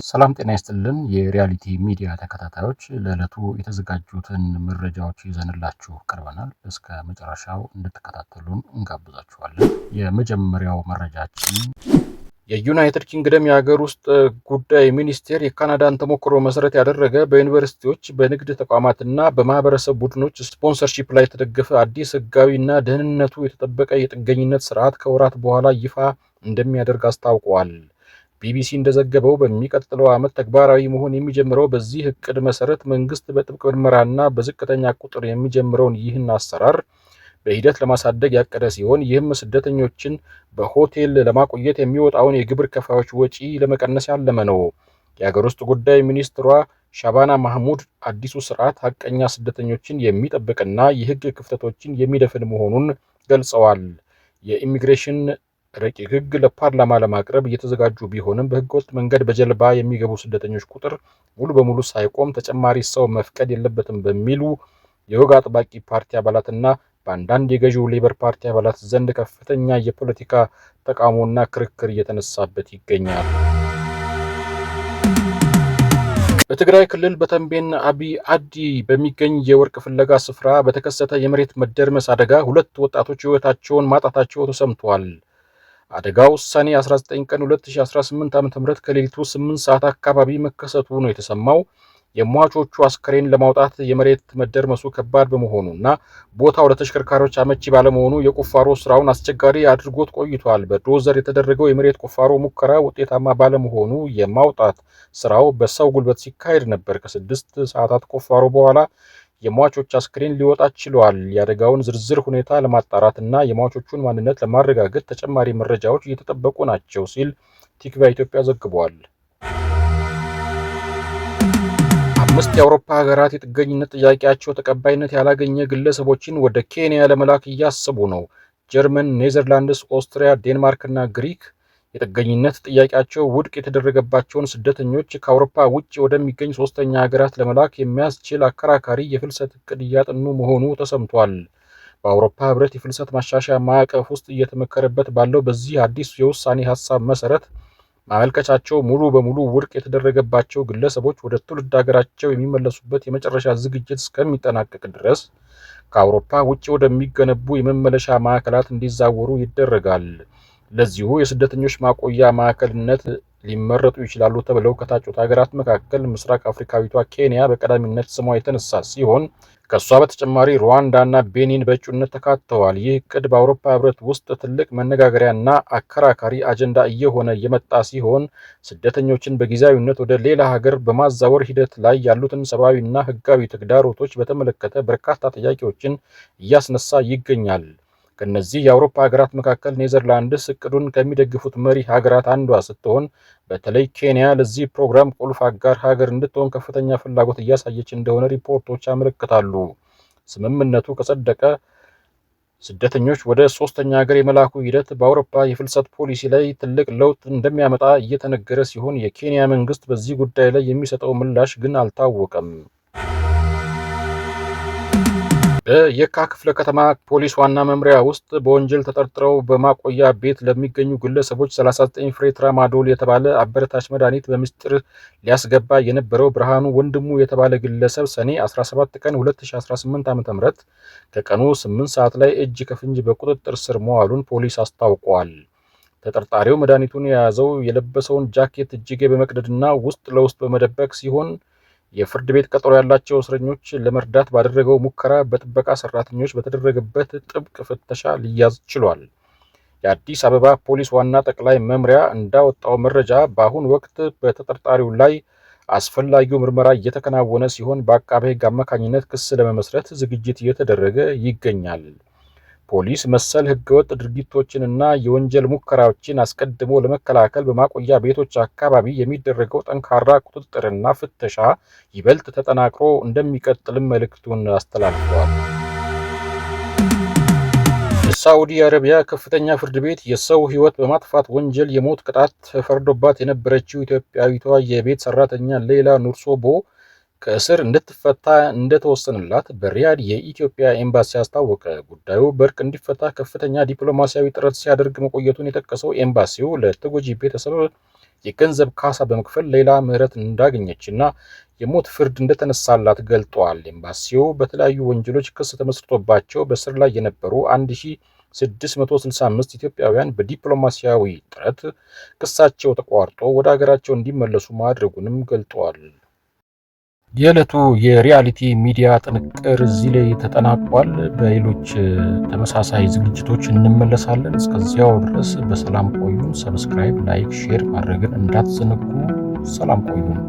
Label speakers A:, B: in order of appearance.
A: ሰላም ጤና ይስጥልን የሪያሊቲ ሚዲያ ተከታታዮች ለዕለቱ የተዘጋጁትን መረጃዎች ይዘንላችሁ ቀርበናል። እስከ መጨረሻው እንድትከታተሉን እንጋብዛችኋለን። የመጀመሪያው መረጃችን የዩናይትድ ኪንግደም የሀገር ውስጥ ጉዳይ ሚኒስቴር የካናዳን ተሞክሮ መሰረት ያደረገ በዩኒቨርሲቲዎች በንግድ ተቋማትና በማህበረሰብ ቡድኖች ስፖንሰርሺፕ ላይ የተደገፈ አዲስ ህጋዊና ደህንነቱ የተጠበቀ የጥገኝነት ስርዓት ከወራት በኋላ ይፋ እንደሚያደርግ አስታውቋል። ቢቢሲ እንደዘገበው በሚቀጥለው ዓመት ተግባራዊ መሆን የሚጀምረው በዚህ እቅድ መሰረት መንግስት በጥብቅ ምርመራና በዝቅተኛ ቁጥር የሚጀምረውን ይህን አሰራር በሂደት ለማሳደግ ያቀደ ሲሆን ይህም ስደተኞችን በሆቴል ለማቆየት የሚወጣውን የግብር ከፋዮች ወጪ ለመቀነስ ያለመ ነው። የሀገር ውስጥ ጉዳይ ሚኒስትሯ ሻባና ማህሙድ አዲሱ ስርዓት ሀቀኛ ስደተኞችን የሚጠብቅና የህግ ክፍተቶችን የሚደፍን መሆኑን ገልጸዋል። የኢሚግሬሽን ረቂቅ ህግ ለፓርላማ ለማቅረብ እየተዘጋጁ ቢሆንም በህገወጥ መንገድ በጀልባ የሚገቡ ስደተኞች ቁጥር ሙሉ በሙሉ ሳይቆም ተጨማሪ ሰው መፍቀድ የለበትም በሚሉ የወግ አጥባቂ ፓርቲ አባላትና በአንዳንድ የገዢው ሌበር ፓርቲ አባላት ዘንድ ከፍተኛ የፖለቲካ ተቃውሞና ክርክር እየተነሳበት ይገኛል። በትግራይ ክልል በተንቤን አቢ አዲ በሚገኝ የወርቅ ፍለጋ ስፍራ በተከሰተ የመሬት መደርመስ አደጋ 2 ወጣቶች ህይወታቸውን ማጣታቸው ተሰምቷል። አደጋው ሰኔ 19 ቀን 2018 ዓ.ም ከሌሊቱ 8 ሰዓት አካባቢ መከሰቱ ነው የተሰማው። የሟቾቹ አስከሬን ለማውጣት የመሬት መደርመሱ ከባድ በመሆኑና ቦታው ለተሽከርካሪዎች አመቺ ባለመሆኑ የቁፋሮ ስራውን አስቸጋሪ አድርጎት ቆይቷል። በዶዘር የተደረገው የመሬት ቁፋሮ ሙከራ ውጤታማ ባለመሆኑ የማውጣት ስራው በሰው ጉልበት ሲካሄድ ነበር። ከ6 ሰዓታት ቁፋሮ በኋላ የሟቾች አስክሬን ሊወጣ ችሏል። የአደጋውን ዝርዝር ሁኔታ ለማጣራትና የሟቾቹን ማንነት ለማረጋገጥ ተጨማሪ መረጃዎች እየተጠበቁ ናቸው ሲል ቲክቫ ኢትዮጵያ ዘግቧል። 5 የአውሮፓ ሀገራት የጥገኝነት ጥያቄያቸው ተቀባይነት ያላገኘ ግለሰቦችን ወደ ኬንያ ለመላክ እያሰቡ ነው። ጀርመን፣ ኔዘርላንድስ፣ ኦስትሪያ፣ ዴንማርክ እና ግሪክ የጥገኝነት ጥያቄያቸው ውድቅ የተደረገባቸውን ስደተኞች ከአውሮፓ ውጭ ወደሚገኝ ሶስተኛ ሀገራት ለመላክ የሚያስችል አከራካሪ የፍልሰት እቅድ እያጠኑ መሆኑ ተሰምቷል። በአውሮፓ ህብረት የፍልሰት ማሻሻያ ማዕቀፍ ውስጥ እየተመከረበት ባለው በዚህ አዲስ የውሳኔ ሀሳብ መሰረት ማመልከቻቸው ሙሉ በሙሉ ውድቅ የተደረገባቸው ግለሰቦች ወደ ትውልድ ሀገራቸው የሚመለሱበት የመጨረሻ ዝግጅት እስከሚጠናቀቅ ድረስ ከአውሮፓ ውጭ ወደሚገነቡ የመመለሻ ማዕከላት እንዲዛወሩ ይደረጋል። ለዚሁ የስደተኞች ማቆያ ማዕከልነት ሊመረጡ ይችላሉ ተብለው ከታጩት ሀገራት መካከል ምስራቅ አፍሪካዊቷ ኬንያ በቀዳሚነት ስሟ የተነሳ ሲሆን ከሷ በተጨማሪ ሩዋንዳና ቤኒን በእጩነት ተካተዋል። ይህ እቅድ በአውሮፓ ህብረት ውስጥ ትልቅ መነጋገሪያና አከራካሪ አጀንዳ እየሆነ የመጣ ሲሆን ስደተኞችን በጊዜያዊነት ወደ ሌላ ሀገር በማዛወር ሂደት ላይ ያሉትን ሰብአዊና ህጋዊ ተግዳሮቶች በተመለከተ በርካታ ጥያቄዎችን እያስነሳ ይገኛል። ከነዚህ የአውሮፓ ሀገራት መካከል ኔዘርላንድስ እቅዱን ከሚደግፉት መሪ ሀገራት አንዷ ስትሆን በተለይ ኬንያ ለዚህ ፕሮግራም ቁልፍ አጋር ሀገር እንድትሆን ከፍተኛ ፍላጎት እያሳየች እንደሆነ ሪፖርቶች ያመለክታሉ። ስምምነቱ ከጸደቀ ስደተኞች ወደ ሶስተኛ ሀገር የመላኩ ሂደት በአውሮፓ የፍልሰት ፖሊሲ ላይ ትልቅ ለውጥ እንደሚያመጣ እየተነገረ ሲሆን የኬንያ መንግስት በዚህ ጉዳይ ላይ የሚሰጠው ምላሽ ግን አልታወቀም። በየካ ክፍለ ከተማ ፖሊስ ዋና መምሪያ ውስጥ በወንጀል ተጠርጥረው በማቆያ ቤት ለሚገኙ ግለሰቦች 39 ፍሬ ትራማዶል የተባለ አበረታች መድኃኒት በምስጢር ሊያስገባ የነበረው ብርሃኑ ወንድሙ የተባለ ግለሰብ ሰኔ 17 ቀን 2018 ዓ.ም ከቀኑ 8 ሰዓት ላይ እጅ ከፍንጅ በቁጥጥር ስር መዋሉን ፖሊስ አስታውቋል። ተጠርጣሪው መድኃኒቱን የያዘው የለበሰውን ጃኬት እጅጌ በመቅደድና ውስጥ ለውስጥ በመደበቅ ሲሆን የፍርድ ቤት ቀጠሮ ያላቸው እስረኞች ለመርዳት ባደረገው ሙከራ በጥበቃ ሰራተኞች በተደረገበት ጥብቅ ፍተሻ ሊያዝ ችሏል። የአዲስ አበባ ፖሊስ ዋና ጠቅላይ መምሪያ እንዳወጣው መረጃ በአሁኑ ወቅት በተጠርጣሪው ላይ አስፈላጊው ምርመራ እየተከናወነ ሲሆን በአቃቤ ሕግ አማካኝነት ክስ ለመመስረት ዝግጅት እየተደረገ ይገኛል። ፖሊስ መሰል ህገወጥ ድርጊቶችንና የወንጀል ሙከራዎችን አስቀድሞ ለመከላከል በማቆያ ቤቶች አካባቢ የሚደረገው ጠንካራ ቁጥጥርና ፍተሻ ይበልጥ ተጠናክሮ እንደሚቀጥልም መልእክቱን አስተላልፈዋል። የሳዑዲ አረቢያ ከፍተኛ ፍርድ ቤት የሰው ህይወት በማጥፋት ወንጀል የሞት ቅጣት ፈርዶባት የነበረችው ኢትዮጵያዊቷ የቤት ሰራተኛ ሌላ ኑርሶቦ ከእስር እንድትፈታ እንደተወሰነላት በሪያድ የኢትዮጵያ ኤምባሲ አስታወቀ። ጉዳዩ በእርቅ እንዲፈታ ከፍተኛ ዲፕሎማሲያዊ ጥረት ሲያደርግ መቆየቱን የጠቀሰው ኤምባሲው ለተጎጂ ቤተሰብ የገንዘብ ካሳ በመክፈል ሌላ ምህረት እንዳገኘችና የሞት ፍርድ እንደተነሳላት ገልጧል። ኤምባሲው በተለያዩ ወንጀሎች ክስ ተመስርቶባቸው በስር ላይ የነበሩ 1665 ኢትዮጵያውያን በዲፕሎማሲያዊ ጥረት ክሳቸው ተቋርጦ ወደ ሀገራቸው እንዲመለሱ ማድረጉንም ገልጧል። የዕለቱ የሪያሊቲ ሚዲያ ጥንቅር እዚህ ላይ ተጠናቋል። በሌሎች ተመሳሳይ ዝግጅቶች እንመለሳለን። እስከዚያው ድረስ በሰላም ቆዩን። ሰብስክራይብ፣ ላይክ፣ ሼር ማድረግን እንዳትዘነጉ። ሰላም ቆዩን።